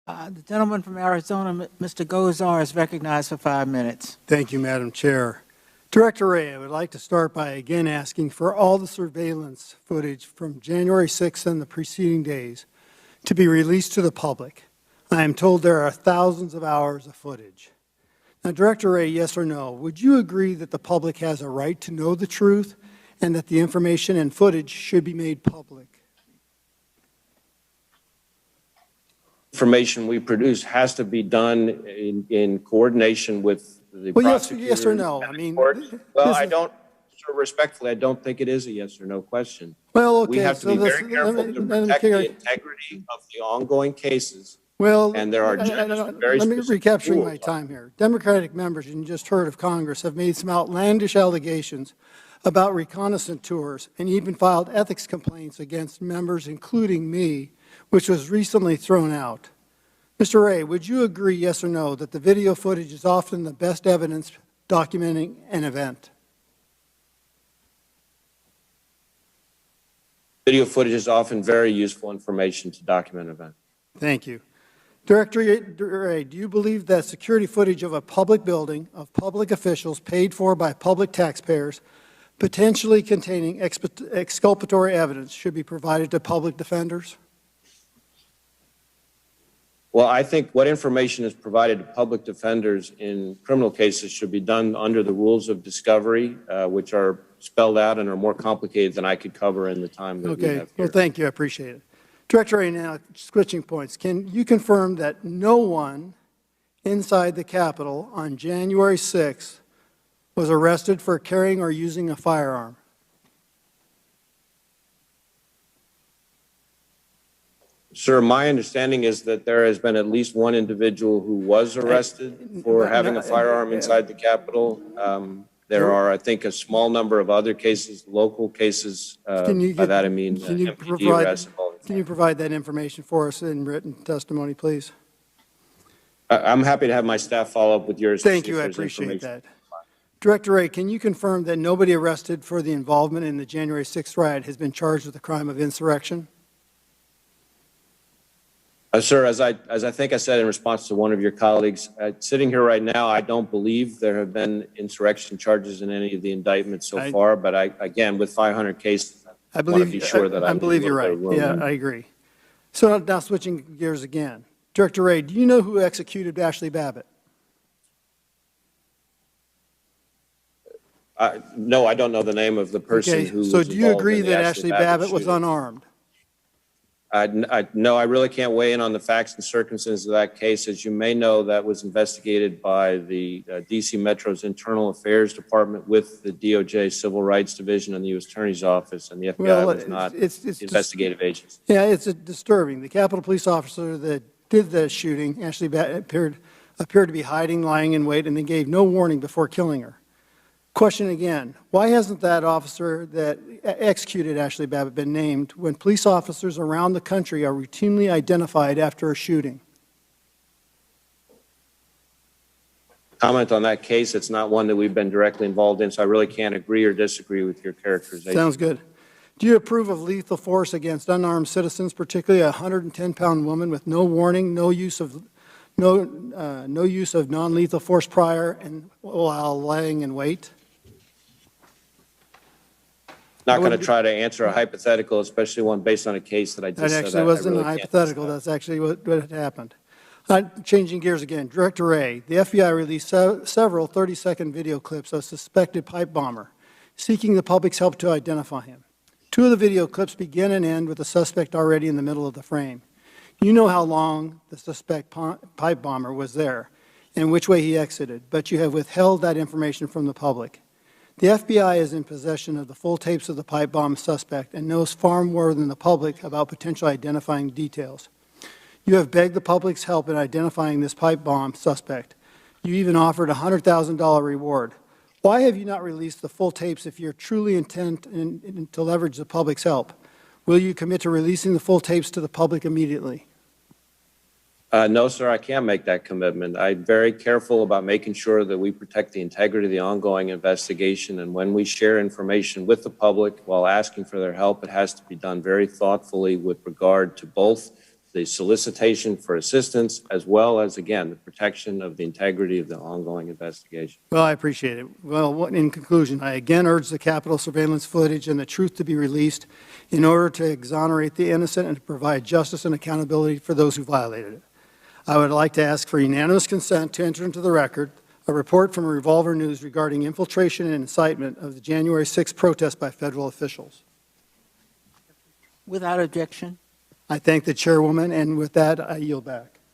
The gentleman from Arizona, Mr. Gosar, is recognized for 5 minutes. Thank you, Madam Chair. Director Wray, I would like to start by again asking for all the surveillance footage from January 6th and the preceding days to be released to the public. I am told there are thousands of hours of footage. Now, Director Wray, yes or no, would you agree that the public has a right to know the truth and that the information and footage should be made public? Information we produce has to be done in coordination with the prosecutor. Yes or no? I mean, well, I don't, sir, respectfully, I don't think it is a yes or no question. Well, okay. We have to be very careful to protect the integrity of the ongoing cases. Well, and there are very let me recapturing rules. My time here. Democratic members, you just heard of Congress, have made some outlandish allegations about reconnaissance tours and even filed ethics complaints against members, including me, which was recently thrown out. Mr. Wray, would you agree, yes or no, that the video footage is often the best evidence documenting an event? Video footage is often very useful information to document an event. Thank you. Director Wray, do you believe that security footage of a public building, of public officials paid for by public taxpayers, potentially containing exculpatory evidence, should be provided to public defenders? Well, I think what information is provided to public defenders in criminal cases should be done under the rules of discovery, which are spelled out and are more complicated than I could cover in the time that we have here. Well, thank you. I appreciate it. Director Wray, now switching points. Can you confirm that no one inside the Capitol on January 6th was arrested for carrying or using a firearm? Sir, my understanding is that there has been at least one individual who was arrested for having a firearm inside the Capitol. There are, I think, a small number of other cases, local cases. By that I mean MPD arrests. Can you provide that information for us in written testimony, please? I'm happy to have my staff follow up with yours. Thank you. I appreciate that. Director Wray, can you confirm that nobody arrested for the involvement in the January 6th riot has been charged with the crime of insurrection? Sir, as I think I said in response to one of your colleagues, sitting here right now, I don't believe there have been insurrection charges in any of the indictments so far. But again, with 500 cases, I want to be sure that I believe you're right. Yeah, I agree. So now switching gears again. Director Wray, do you know who executed Ashli Babbitt? No, I don't know the name of the person who was involved. So do you agree that Ashli Babbitt was unarmed? No, I really can't weigh in on the facts and circumstances of that case. As you may know, that was investigated by the D.C. Metro's Internal Affairs Department with the DOJ Civil Rights Division and the U.S. Attorney's Office, and the FBI was not the investigative agency. Yeah, it's disturbing. The Capitol Police officer that did the shooting, Ashli Babbitt, appeared to be hiding, lying in wait, and they gave no warning before killing her. Question again, why hasn't that officer that executed Ashli Babbitt been named when police officers around the country are routinely identified after a shooting? Comment on that case, it's not one that we've been directly involved in, so I really can't agree or disagree with your characterization. Sounds good. Do you approve of lethal force against unarmed citizens, particularly a 110-pound woman with no warning, no use of non-lethal force prior and while lying in wait? Not going to try to answer a hypothetical, especially one based on a case that I just said. That actually wasn't a hypothetical. That's actually what had happened. Changing gears again, Director Wray, the FBI released several 30-second video clips of a suspected pipe bomber, seeking the public's help to identify him. Two of the video clips begin and end with the suspect already in the middle of the frame. You know how long the suspect pipe bomber was there and which way he exited, but you have withheld that information from the public. The FBI is in possession of the full tapes of the pipe bomb suspect and knows far more than the public about potential identifying details. You have begged the public's help in identifying this pipe bomb suspect. You even offered a $100,000 reward. Why have you not released the full tapes if you're truly intent to leverage the public's help? Will you commit to releasing the full tapes to the public immediately? No, sir, I can't make that commitment. I'm very careful about making sure that we protect the integrity of the ongoing investigation. And when we share information with the public while asking for their help, it has to be done very thoughtfully with regard to both the solicitation for assistance, as well as, again, the protection of the integrity of the ongoing investigation. Well, I appreciate it. Well, in conclusion, I again urge the Capitol surveillance footage and the truth to be released in order to exonerate the innocent and to provide justice and accountability for those who violated it. I would like to ask for unanimous consent to enter into the record a report from Revolver News regarding infiltration and incitement of the January 6th protest by federal officials. Without objection. I thank the chairwoman, and with that, I yield back.